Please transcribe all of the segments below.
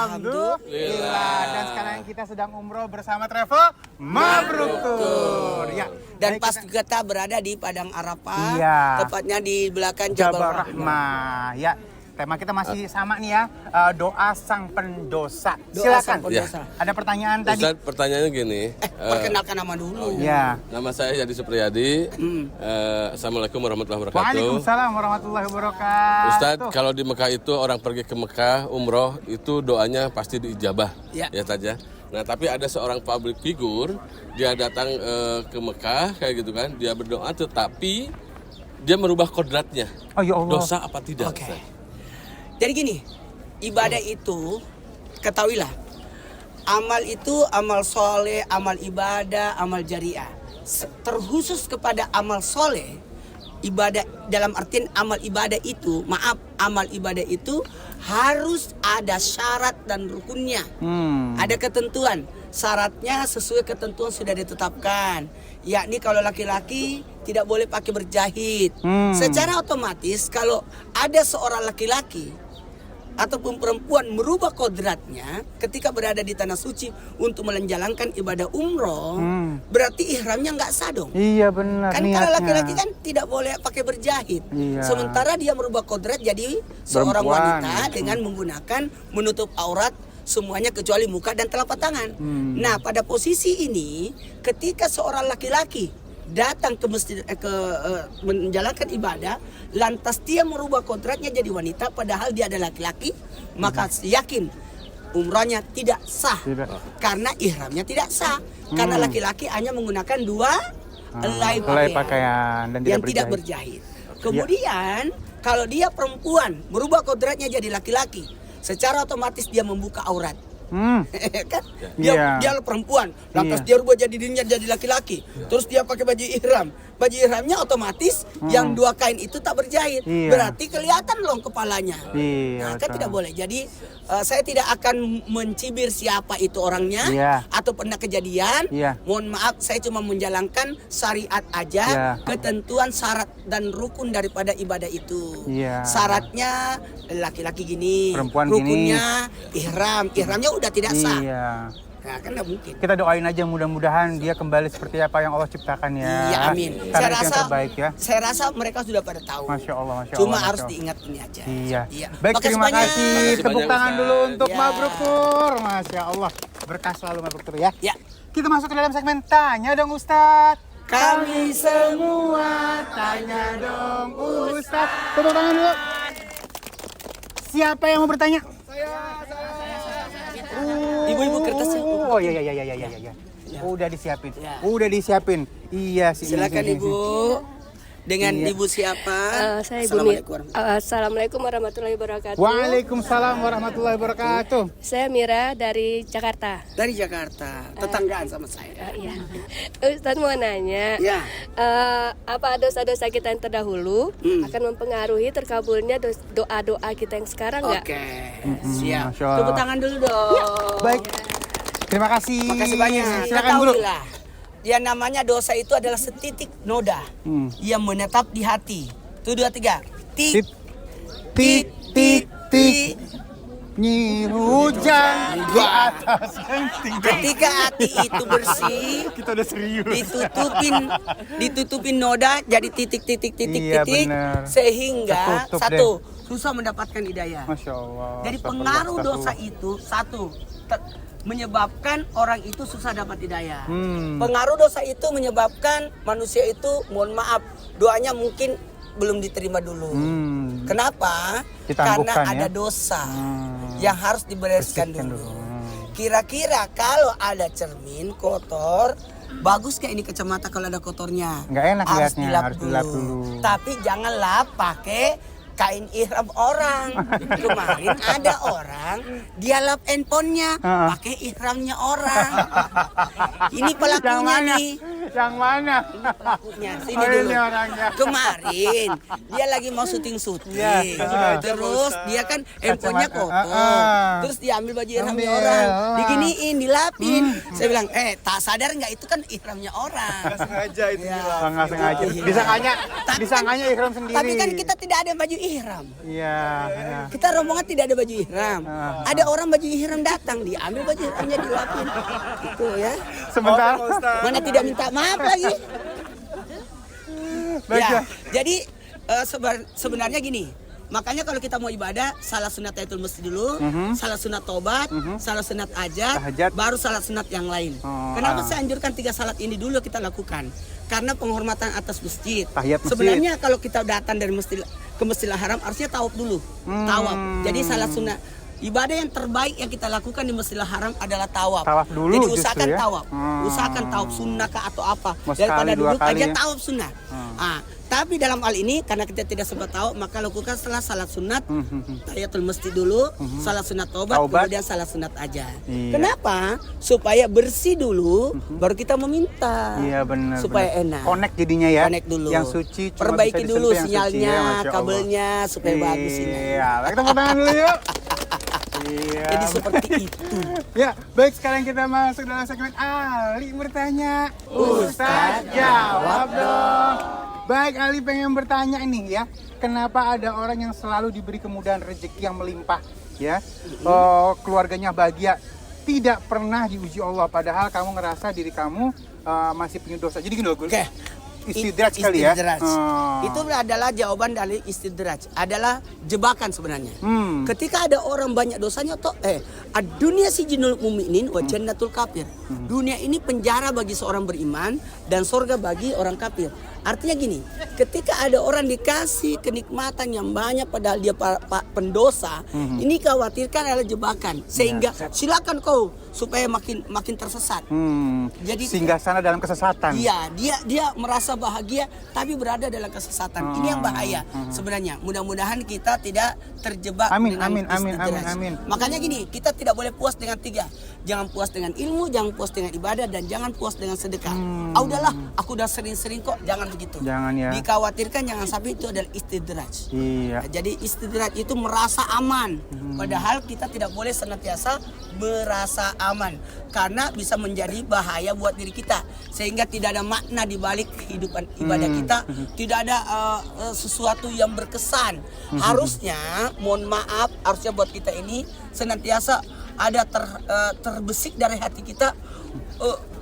Alhamdulillah. Dan sekarang kita sedang umroh bersama travel Mabruk Tour. Ya. Dan pas kita berada di Padang Arafah, Iya. tepatnya di belakang Jabal Jabal Rahmah. Ya. Tema kita masih sama nih ya, doa sang pendosa. Doa Silakan. sang pendosa. Ada pertanyaan tadi. Ustaz, pertanyaannya gini. Perkenalkan nama dulu. Ya. Nama saya Yadi Supriyadi. Assalamualaikum warahmatullahi wabarakatuh. Waalaikumsalam warahmatullahi wabarakatuh. Ustaz, kalau di Mekah itu orang pergi ke Mekah umroh itu doanya pasti diijabah, Ya. ya Ustaz ya. Nah tapi ada seorang public figure, dia datang ke Mekah kayak gitu kan, dia berdoa tetapi dia merubah kodratnya. Oh ya Allah. Dosa apa tidak? Oke. Ustaz? Jadi gini, ibadah itu ketahuilah, amal itu amal soleh, amal ibadah, amal jariah. Terkhusus kepada amal soleh, ibadah dalam artian amal ibadah itu, amal ibadah itu harus ada syarat dan rukunnya. Ada ketentuan, syaratnya sesuai ketentuan sudah ditetapkan. Yakni kalau laki-laki tidak boleh pakai berjahit. Secara otomatis kalau ada seorang laki-laki ataupun perempuan merubah kodratnya ketika berada di tanah suci untuk menjalankan ibadah umroh, berarti ihramnya nggak sah dong. Iya benar. Kan kalau laki-laki kan tidak boleh pakai berjahit. Iya. Sementara dia merubah kodrat jadi seorang Perempuan. wanita dengan menggunakan menutup aurat semuanya kecuali muka dan telapak tangan. Nah, pada posisi ini ketika seorang laki-laki datang ke masjid menjalankan ibadah, lantas dia merubah kontraknya jadi wanita padahal dia adalah laki-laki, maka yakin umrahnya tidak sah. Karena ihramnya tidak sah. Karena laki-laki hanya menggunakan dua helai pakaian dan yang tidak berjahit. Kemudian kalau dia perempuan merubah kodratnya jadi laki-laki, secara otomatis dia membuka aurat. Kan dia perempuan, lantas dia rubah jadi dirinya jadi laki-laki, terus dia pakai baju ihram. Baju ihramnya otomatis yang dua kain itu tak berjahit, berarti kelihatan loh kepalanya. Nah, kan tidak boleh. Jadi saya tidak akan mencibir siapa itu orangnya atau pernah kejadian. Mohon maaf, saya cuma menjalankan syariat aja, ketentuan syarat dan rukun daripada ibadah itu. Syaratnya laki-laki gini, perempuan rukunnya ihramnya udah tidak sah. Nah, kan nggak mungkin. Kita doain aja mudah-mudahan dia kembali seperti apa yang Allah ciptakan ya. Iya, amin. Saya rasa mereka sudah pada tahu. Masya Allah, Masya Allah. Cuma Masya harus Allah. diingat ini aja. Iya. Baik, terima kasih. Tepuk tangan dulu untuk Mabruk Tour. Masya Allah. Berkah selalu Mabruk Tour ya. Kita masuk ke dalam segmen Tanya Dong Ustadz. Kami semua Tanya Dong Ustadz. Tepuk tangan dulu. Siapa yang mau bertanya? Ibu-ibu kertasnya. Oh iya. Udah disiapin. Iya sih. Silakan Ibu. Dengan Ibu siapa? Saya Ibu Mira. Assalamualaikum warahmatullahi wabarakatuh. Waalaikumsalam warahmatullahi wabarakatuh. Saya Mira dari Jakarta. Dari Jakarta, tetanggaan sama saya. Iya. Ustadz mau nanya, apa dosa-dosa kita yang terdahulu akan mempengaruhi terkabulnya doa-doa kita yang sekarang nggak? Oke, siap. Masya Allah. Tepuk tangan dulu dong. Baik. Terima kasih. Makasih banyak. Silakan Guru. Yang namanya dosa itu adalah setitik noda yang menetap di hati. 1, 2, 3. Tik, tik, tik, tik. Nyi hujan di atas genting. Ketika hati itu bersih, Kita udah serius. ditutupin noda jadi titik, Iya, bener. sehingga Tertutup susah mendapatkan hidayah. Masya Allah. Jadi pengaruh dosa itu menyebabkan orang itu susah dapat hidayah. Pengaruh dosa itu menyebabkan manusia itu, mohon maaf, doanya mungkin belum diterima dulu. Kenapa? Karena ada dosa yang harus dibereskan dulu. Kira-kira kalau ada cermin kotor, bagus kayak ini kacamata kalau ada kotornya. Nggak enak harus liatnya, dilap harus dilap dulu. Tapi jangan lap pakai kain ihram orang. Kemarin ada orang dia lap handphonenya pakai ihramnya orang. Ini pelakunya nih. Yang mana? Pelakunya, sini Oh, dulu. ini orangnya. Kemarin dia lagi mau syuting. Iya. Terus dia kan handphonenya Kacamata. kotor. Terus dia ambil baju ihramnya Ambil. orang, diginiin, dilapin. Saya bilang, tak sadar nggak itu kan ihramnya orang. Sengaja itu bilang. Oh, nggak sengaja. Disangkanya ihram sendiri. Tapi kan kita tidak ada baju ihram. Iya. Iya. Kita rombongan tidak ada baju ihram. Ada orang baju ihram datang, diambil baju ihramnya dilapin. Itu ya. Sebentar. Mana tidak minta maaf lagi. Baik, Ya, ya. jadi sebenarnya gini. Makanya kalau kita mau ibadah, salat sunat tahiyatul masjid dulu, salat sunat tobat, salat sunat Tahajat. ajat, baru salat sunat yang lain. Oh, Kenapa saya anjurkan 3 salat ini dulu kita lakukan? Karena penghormatan atas masjid. Tahiyat masjid. Sebenarnya kalau kita datang dari masjid ke Masjidil Haram harusnya tawaf dulu. Tawaf. Jadi salat sunat ibadah yang terbaik yang kita lakukan di Masjidil Haram adalah tawaf. Tawaf dulu Jadi justru usahakan ya? tawaf. Usahakan tawaf sunnah kah atau apa. Mau Daripada sekali, dua duduk kali aja ya? tawaf sunnah. Tapi dalam hal ini karena kita tidak sempat tahu, maka lakukan setelah salat sunat tahiyatul masjid dulu, salat sunat taubat, kemudian salat sunat aja. Iya. Kenapa? Supaya bersih dulu, baru kita meminta. Iya benar. Supaya benar. enak. Connect jadinya ya. Connect dulu. Yang suci cuma Perbaiki bisa dulu disentuh yang sinyalnya, suci, ya, Masya Allah. kabelnya supaya bagus ini. Iya, kita tepuk tangan dulu yuk. Iya. Jadi seperti itu. Ya, baik sekarang kita masuk dalam segmen Ali bertanya. Ustaz jawab dong. Baik, Ali pengen bertanya nih ya. Kenapa ada orang yang selalu diberi kemudahan rezeki yang melimpah ya? Keluarganya bahagia, tidak pernah diuji Allah padahal kamu ngerasa diri kamu masih punya dosa. Jadi gini loh, Gul. Oke. Istidraj kali ya. Istidraj. Itu adalah jawaban dari istidraj. Adalah jebakan sebenarnya. Ketika ada orang banyak dosanya toh dunia sijinul mu'minin wa jannatul kafir. Dunia ini penjara bagi seorang beriman dan surga bagi orang kafir. Artinya gini, ketika ada orang dikasih kenikmatan yang banyak padahal dia pendosa, ini khawatirkan adalah jebakan. Sehingga silakan kau supaya makin tersesat. Jadi singgah sana dalam kesesatan. Iya, dia merasa bahagia tapi berada dalam kesesatan. Ini yang bahaya sebenarnya. Mudah-mudahan kita tidak terjebak dengan istidraj. Amin. Makanya gini, kita tidak boleh puas dengan 3. Jangan puas dengan ilmu, jangan puas dengan ibadah, dan jangan puas dengan sedekah. Udahlah, aku udah sering-sering kok, jangan begitu. Jangan ya. Dikhawatirkan jangan sampai itu adalah istidraj. Iya. Jadi istidraj itu merasa aman. Padahal kita tidak boleh senantiasa merasa aman. Karena bisa menjadi bahaya buat diri kita. Sehingga tidak ada makna di balik kehidupan ibadah kita. Tidak ada sesuatu yang berkesan. Harusnya, mohon maaf, harusnya buat kita ini senantiasa ada terbesik dari hati kita.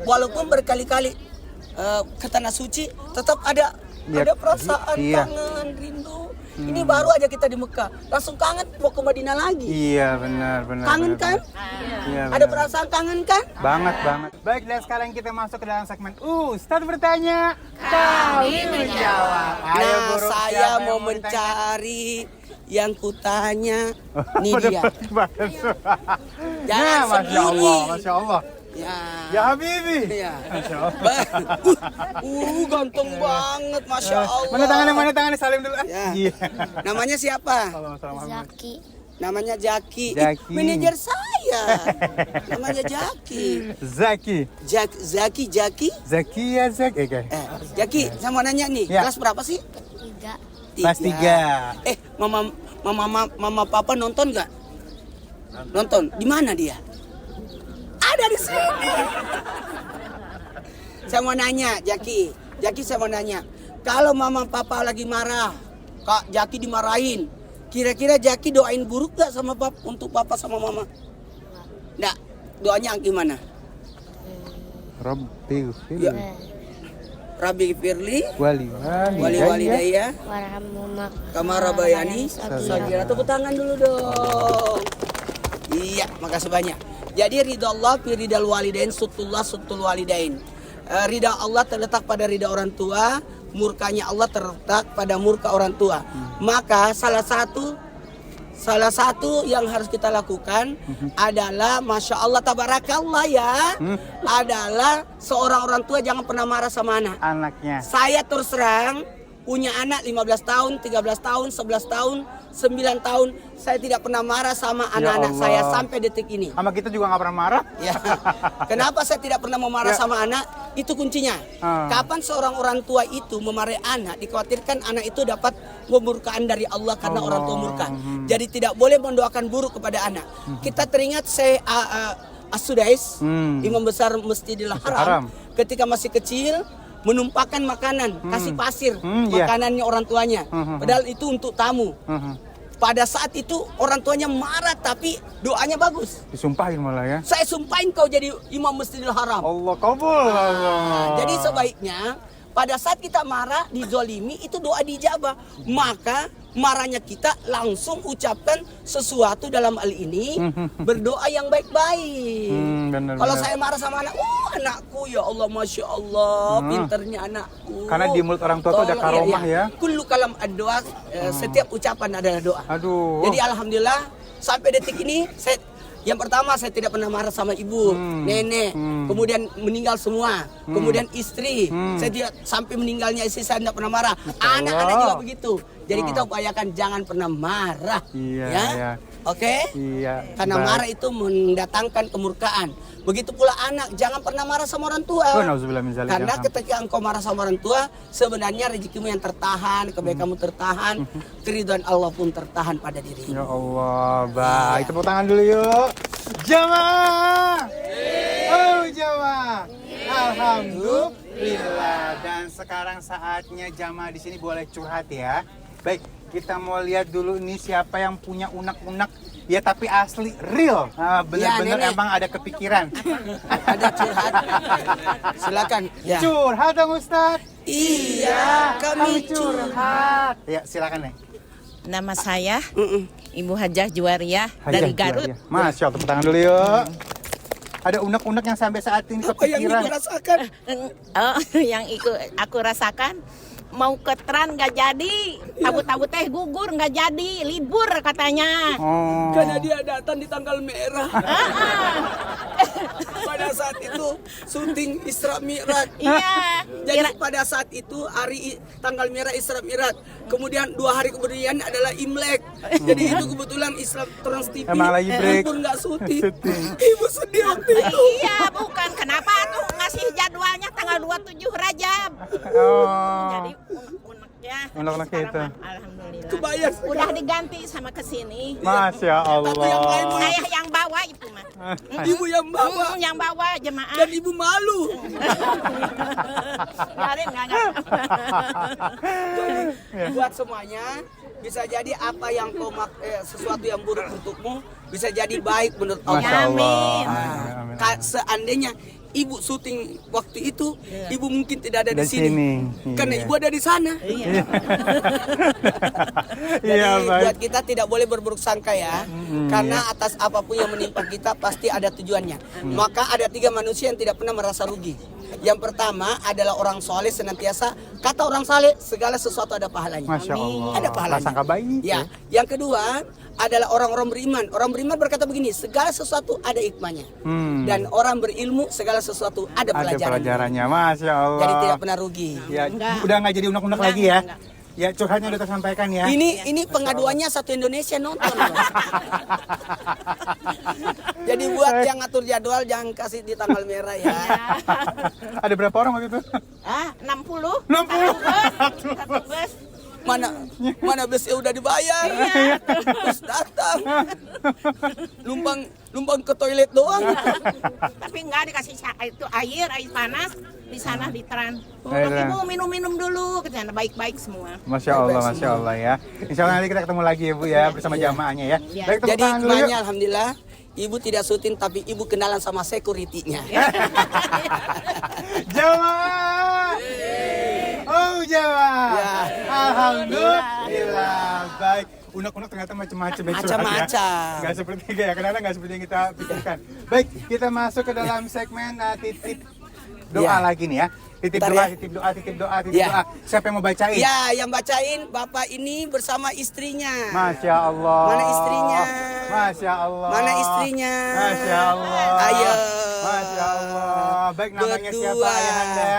Walaupun berkali-kali ke tanah suci, tetap ada perasaan kangen, rindu. Ini baru aja kita di Mekah, langsung kangen mau ke Madinah lagi. Iya benar. Kangen kan? Iya, Ada benar. perasaan kangen kan? Banget. Baik, dan sekarang kita masuk ke dalam segmen Ustaz bertanya, kami menjawab. Ayo, Nah, Guru, saya siapa yang mau ditanya? mencari yang kutanya. Nih dia. Jangan Masya Allah, sembunyi. Masya Allah. Ya Habibi. Iya. Masya Allah. Ganteng banget, Masya Allah. Mana tangannya, salim dulu. Ya. Iya. Namanya siapa? Zaki. Namanya Jaki. Jaki. Manajer saya. Namanya Jaki. Zaki. Zaki. Zakia Zaki. Jaki, saya mau nanya nih, Ya. kelas berapa sih? 3. Kelas 3. Mama papa nonton nggak? Nonton. Di mana dia? Ada di sini. Saya mau nanya, Jaki, saya mau nanya. Kalau mama papa lagi marah, Kak Jaki dimarahin, kira-kira Jaki doain buruk gak sama untuk papa sama mama? Nggak. Doanya gimana? Rabbi Ya. Rabbi Firli wali walidayya Warhamhuma Kamara Bayani Sagira. Tepuk tangan dulu dong. Iya, makasih banyak. Jadi ridha Allah fi ridal walidain sutullah sutul walidain. Ridha Allah terletak pada ridha orang tua, murkanya Allah terletak pada murka orang tua. Maka salah satu yang harus kita lakukan adalah Masya Allah tabarakallah ya, adalah seorang orang tua jangan pernah marah sama anaknya. Anaknya. Saya terus terang punya anak 15 tahun, 13 tahun, 11 tahun. 9 tahun saya tidak pernah marah sama anak-anak Allah. saya sampai detik ini. Sama kita juga nggak pernah marah. Ya. Kenapa saya tidak pernah memarah Ya. sama anak? Itu kuncinya. Kapan seorang orang tua itu memarahi anak, dikhawatirkan anak itu dapat kemurkaan dari Allah karena orang tua murka. Jadi tidak boleh mendoakan buruk kepada anak. Kita teringat saya As-Sudais, imam besar Masjidil Haram, ketika masih kecil menumpahkan makanan, kasih pasir makanannya orang tuanya. Padahal itu untuk tamu. Pada saat itu orang tuanya marah tapi doanya bagus. Disumpahin malah ya. Saya sumpahin kau jadi imam Masjidil Haram. Allah kabul. Allah. Jadi sebaiknya pada saat kita marah dizolimi itu doa dijabah. Maka marahnya kita langsung ucapkan sesuatu dalam hal ini berdoa yang baik-baik. Kalau saya marah sama anak, anakku ya Allah, masya Allah, pinternya anakku. Karena di mulut orang tua itu ada karomah ya. Kullu kalam ad-doa, setiap ucapan adalah doa. Aduh. Jadi alhamdulillah sampai detik ini yang pertama saya tidak pernah marah sama ibu, nenek, kemudian meninggal semua, kemudian istri, saya tidak sampai meninggalnya istri saya tidak pernah marah, anak-anak juga begitu. Jadi kita upayakan jangan pernah marah, Iya. oke? Iya. Karena marah itu mendatangkan kemurkaan. Begitu pula anak, jangan pernah marah sama orang tua. Nauzubillah min zalik, Karena ya. ketika engkau marah sama orang tua, sebenarnya rezekimu yang tertahan, kebaikanmu tertahan, keridhaan Allah pun tertahan pada dirimu. Ya Allah, baik. Tepuk tangan dulu yuk. Jamaah. Oh jamaah. Alhamdulillah. Dan sekarang saatnya jamaah di sini boleh curhat ya. Baik, kita mau lihat dulu nih siapa yang punya unek-unek. Ya tapi asli, real. Bener-bener Nenek. emang ada kepikiran. Ada curhat. Silakan. Ya. Curhat dong Ustaz. Iya, kami curhat. Ya silakan nih. Nama saya Ibu Hajah Juwariah Hajah dari Garut. Juwariah. Masya Allah, tepuk tangan dulu yuk. Ada unek-unek yang sampai saat ini Apa yang kepikiran. ibu rasakan? Oh, yang aku rasakan mau ke Tran nggak jadi, tabu-tabu teh gugur nggak jadi, libur katanya. Oh. Karena dia datang di tanggal merah. Pada saat itu syuting Isra Mi'raj. Iya. Jadi pada saat itu tanggal merah Isra Mi'raj. Kemudian 2 hari kemudian adalah Imlek. Jadi itu kebetulan Islam Trans TV Emang lagi break. libur nggak syuting. Ibu sedih waktu itu. Iya, bukan. Kenapa tuh ngasih jadwalnya tanggal 27 Rajab? Oh. Jadi unek-uneknya. Unek-uneknya itu. sekarang mah, alhamdulillah. Kebayang Udah diganti sama kesini. Masya Allah. Tapi yang lain Saya yang bawa itu mah. ibu yang bawa Yang bawa jemaah. dan ibu malu. Biarin nggak. Buat semuanya bisa jadi apa yang sesuatu yang buruk untukmu bisa jadi baik menurut Masya Allah. Allah. Amin. Seandainya ibu syuting waktu itu, ibu mungkin tidak ada di Dari sini. sini. Karena Iya. ibu ada di sana. Iya. Jadi Iya, baik. buat kita tidak boleh berburuk sangka ya. Karena atas apapun yang menimpa kita pasti ada tujuannya. Maka ada 3 manusia yang tidak pernah merasa rugi. Yang pertama adalah orang soleh senantiasa, kata orang soleh segala sesuatu ada pahalanya. Masya Allah. Ada pahalanya. Prasangka baik. Ya. Yang kedua adalah orang-orang beriman. Orang beriman berkata begini, segala sesuatu ada hikmahnya. Dan orang berilmu segala sesuatu ada Ada pelajarannya. pelajarannya. Masya Allah. Jadi tidak pernah rugi. Ya, Enggak. udah nggak jadi unek-unek Enggak, lagi ya. enggak. Ya curhatnya udah tersampaikan ya. Ini pengaduannya satu Indonesia nonton. loh. Jadi buat yang ngatur jadwal jangan kasih di tanggal merah ya. Ada berapa orang waktu itu? 60. 60. Satu bus. Mana busnya udah dibayar. Terus datang. Lumpang ke toilet doang. Tapi enggak dikasih itu air panas di sana di Tran. Iya. Ibu minum-minum dulu, kerjaan baik-baik semua. Masya Allah ya. Insya Allah nanti kita ketemu lagi ya Bu ya bersama jamaahnya ya. Iya. Baik, tepuk Jadi tangan dulu yuk. hikmahnya alhamdulillah ibu tidak syuting tapi ibu kenalan sama security-nya. Jamaah. Oh jamaah. Ya. Alhamdulillah. Baik. Unek-unek ternyata macam-macam ya curhat ya. Macam-macam. Nggak seperti ya, kadang-kadang nggak seperti yang kita pikirkan. Baik, kita masuk ke dalam segmen titip doa Ya. lagi nih ya. Titip Bentar doa, ya. titip doa, titip doa, titip Ya. doa. Siapa yang mau bacain? Ya, yang bacain bapak ini bersama istrinya. Masya Allah. Mana istrinya? Masya Allah. Mana istrinya? Masya Allah. Ayo. Masya Allah. Baik, namanya siapa Berdua. ayah anda?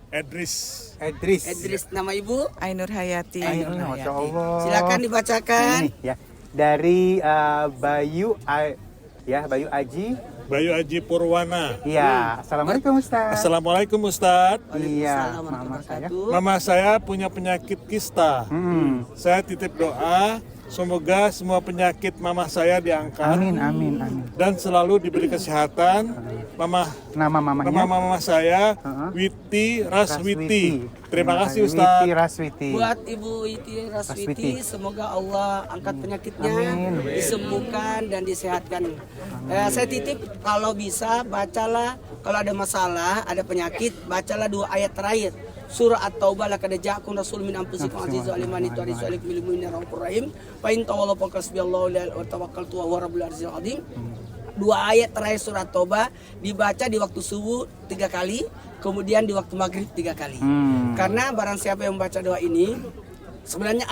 Edris. Edris, nama ibu? Ainur Hayati. Masya Allah. Silakan dibacakan. Ini ya dari Bayu Aji. Bayu Aji Purwana. Iya, assalamualaikum Ustaz. Assalamualaikum Ustadz. Iya, Waalaikumsalam mama warahmatullahi saya. wabarakatuh. Mama saya punya penyakit kista. Saya titip doa, semoga semua penyakit mama saya diangkat Amin, amin, amin. dan selalu diberi kesehatan. Nama mamanya? Nama mama saya Heeh. Witi Raswiti. Terima kasih Witi Ustadz. Raswiti. Buat Ibu Witi Raswiti, semoga Allah angkat penyakitnya, Amin. disembuhkan dan disehatkan. Saya titip kalau bisa bacalah, kalau ada masalah, ada penyakit, bacalah 2 ayat terakhir. Surah At-Taubah, laqad ja'akum rasulun min anfusikum azizun 'alaihi ma anittum harisun 'alaikum bil mu'minina raufur rahim. Fa in tawallaw faqasbiyallahu wa tawakkaltu wa huwa rabbul arsyil azim. 2 ayat terakhir surat Taubah dibaca di waktu subuh 3 kali, kemudian di waktu maghrib 3 kali. Karena barang siapa yang membaca doa ini, sebenarnya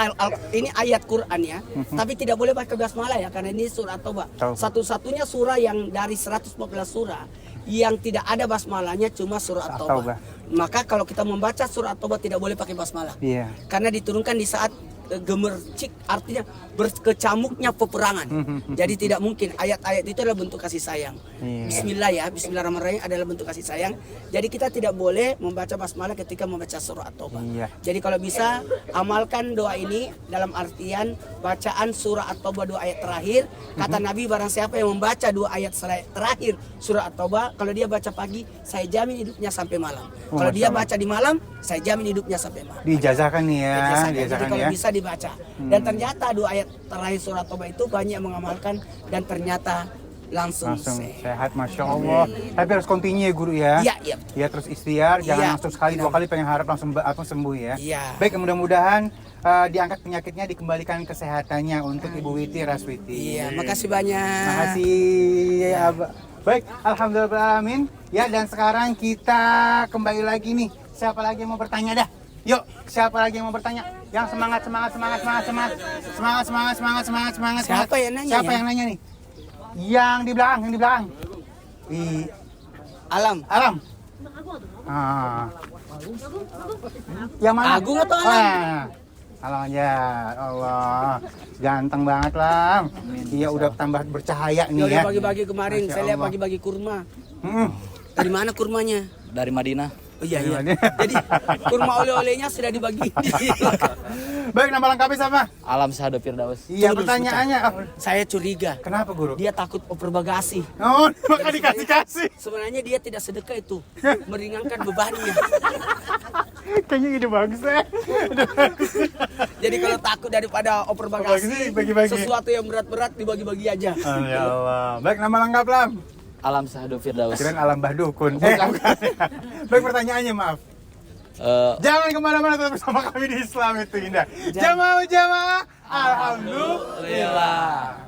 ini ayat Quran ya, tapi tidak boleh pakai basmalah ya, karena ini surat Taubah. Satu-satunya surah yang dari 114 surah yang tidak ada basmalahnya cuma surat Taubah. Maka kalau kita membaca surat Taubah tidak boleh pakai basmalah. Iya. Karena diturunkan di saat gemercik, artinya berkecamuknya peperangan. Jadi tidak mungkin, ayat-ayat itu adalah bentuk kasih sayang. Bismillah ya, bismillahirrahmanirrahim adalah bentuk kasih sayang. Jadi kita tidak boleh membaca basmalah ketika membaca surah At-Taubah. Jadi kalau bisa amalkan doa ini dalam artian bacaan surah At-Taubah 2 ayat terakhir. Kata Nabi, barang siapa yang membaca 2 ayat terakhir surah At-Taubah, kalau dia baca pagi, saya jamin hidupnya sampai malam. Kalau dia baca di malam, saya jamin hidupnya sampai malam. Diijazahkan nih ya. Jadi kalau bisa dibaca. Dan ternyata 2 ayat terakhir surat Taubah itu banyak mengamalkan dan ternyata langsung sehat, Masya Allah. Tapi harus continue ya guru ya. Iya. Ya terus ikhtiar, jangan langsung sekali 2 kali pengen harap langsung sembuh ya. Baik, mudah-mudahan diangkat penyakitnya, dikembalikan kesehatannya untuk Ibu Witi Raswiti. Iya, makasih banyak. Makasih ya, baik, alhamdulillah. Ya, dan sekarang kita kembali lagi nih. Siapa lagi yang mau bertanya dah? Yuk, siapa lagi yang mau bertanya? Yang semangat. Siapa yang nanya? Siapa yang nanya nih? Yang di belakang. Alam. Yang mana? Agung atau Alam? Alam aja. Allah, ganteng banget Lam. Dia udah tambah bercahaya nih ya. Bagi-bagi kemarin, saya lihat bagi-bagi kurma. Dari mana kurmanya? Dari Madinah. Oh iya. Jadi kurma oleh-olehnya sudah dibagi. Baik, nama lengkapnya sama? Alam Sahado Firdaus. Iya, pertanyaannya. Saya curiga. Kenapa guru? Dia takut oper bagasi. Oh, maka dikasih. Sebenarnya dia tidak sedekah itu, meringankan bebannya. Kayaknya ide bagus ya. Jadi kalau takut daripada oper bagasi, bagi-bagi. Sesuatu yang berat-berat dibagi-bagi aja. Ya Allah. Baik, nama lengkap Lam. Alam Sahado Firdaus. Kirain Alam Bahdukun. Baik, pertanyaannya maaf. Jangan kemana-mana, tetap bersama kami di Islam itu Indah. Jamaah, alhamdulillah.